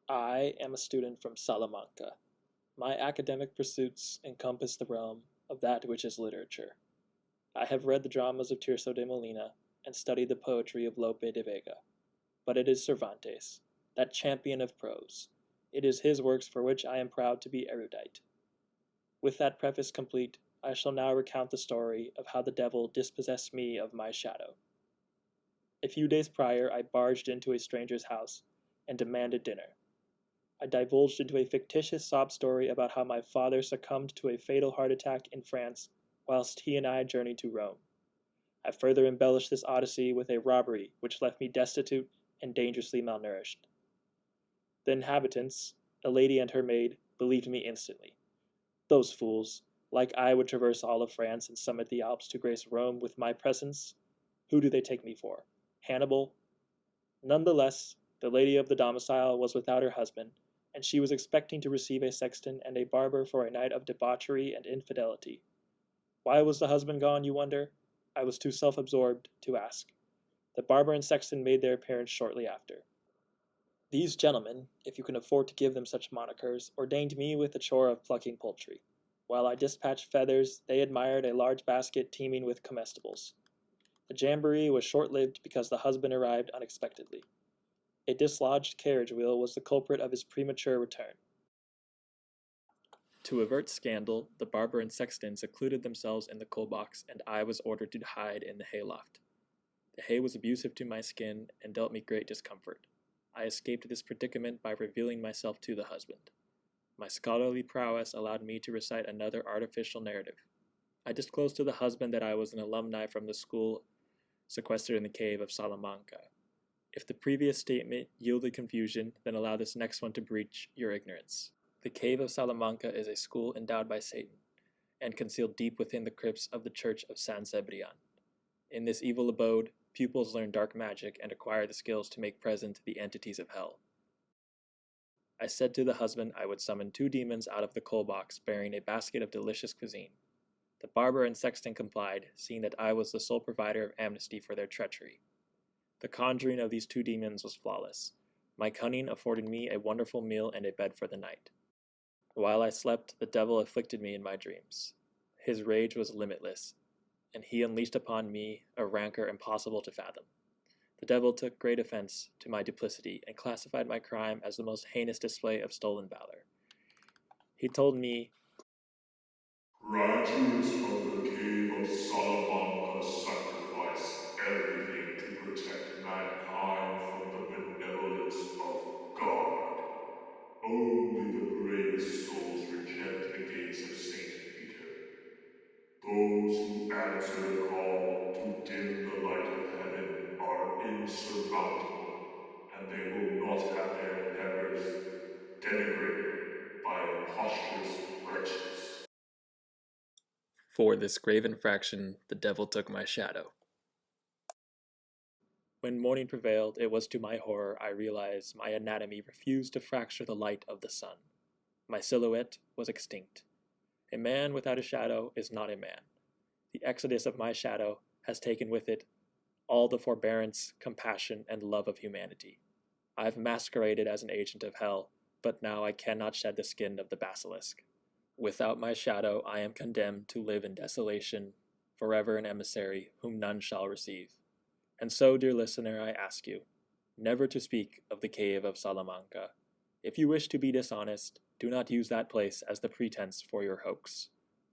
I am a student from Salamanca. My academic pursuits encompass the realm of that which is literature. I have read the dramas of Tirso de Molina and studied the poetry of Lope de Vega. But it is Cervantes, that champion of prose. It is his works for which I am proud to be erudite. With that preface complete, I shall now recount the story of how the devil dispossessed me of my shadow. A few days prior, I barged into a stranger's house and demanded dinner. I divulged into a fictitious sob story about how my father succumbed to a fatal heart attack in France whilst he and I journeyed to Rome. I further embellished this odyssey with a robbery which left me destitute and dangerously malnourished. The inhabitants, a lady and her maid, believed me instantly. Those fools, like I would traverse all of France and summit the Alps to grace Rome with my presence. Who do they take me for? Hannibal? None the less, the lady of the domicile was without her husband, and she was expecting to receive a sexton and a barber for a night of debauchery and infidelity. Why was the husband gone, you wonder? I was too self-absorbed to ask. The barber and sexton made their appearance shortly after. These gentlemen, if you can afford to give them such monikers, ordained me with the chore of plucking poultry. While I dispatched feathers, they admired a large basket teeming with comestibles. The jamboree was short-lived because the husband arrived unexpectedly. A dislodged carriage wheel was the culprit of his premature return. To avert scandal, the barber and sexton secluded themselves in the coal box, and I was ordered to hide in the hayloft. The hay was abusive to my skin and dealt me great discomfort. I escaped this predicament by revealing myself to the husband. My scholarly prowess allowed me to recite another artificial narrative. I disclosed to the husband that I was an alumni from the school sequestered in the cave of Salamanca. If the previous statement yielded confusion, then allow this next one to breach your ignorance. The cave of Salamanca is a school endowed by Satan, and concealed deep within the crypts of the church of San Cebrian. In this evil abode, pupils learn dark magic and acquire the skills to make present the entities of hell. I said to the husband I would summon 2 demons out of the coal box bearing a basket of delicious cuisine. The barber and sexton complied, seeing that I was the sole provider of amnesty for their treachery. The conjuring of these 2 demons was flawless. My cunning afforded me a wonderful meal and a bed for the night. While I slept, the devil afflicted me in my dreams. His rage was limitless, and he unleashed upon me a rancor impossible to fathom. The devil took great offense to my duplicity and classified my crime as the most heinous display of stolen valor. He told me, "Graduates from the cave of Salamanca sacrifice everything to protect mankind from the benevolence of God. Only the bravest souls reject the gates of St. Peter. Those who answer the call to dim the light of heaven are insurmountable, and they will not have their endeavors denigrated by imposterous wretches." "For this grave infraction, the devil took my shadow." When morning prevailed, it was to my horror I realized my anatomy refused to fracture the light of the sun. My silhouette was extinct. A man without a shadow is not a man. The exodus of my shadow has taken with it all the forbearance, compassion, and love of humanity. I have masqueraded as an agent of hell, but now I cannot shed the skin of the basilisk. Without my shadow, I am condemned to live in desolation, forever an emissary whom none shall receive. And so, dear listener, I ask you, never to speak of the cave of Salamanca. If you wish to be dishonest, do not use that place as the pretense for your hoax.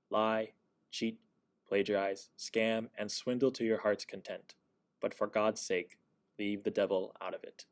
Lie, cheat, plagiarize, scam, and swindle to your heart's content. But for God's sake, leave the devil out of it.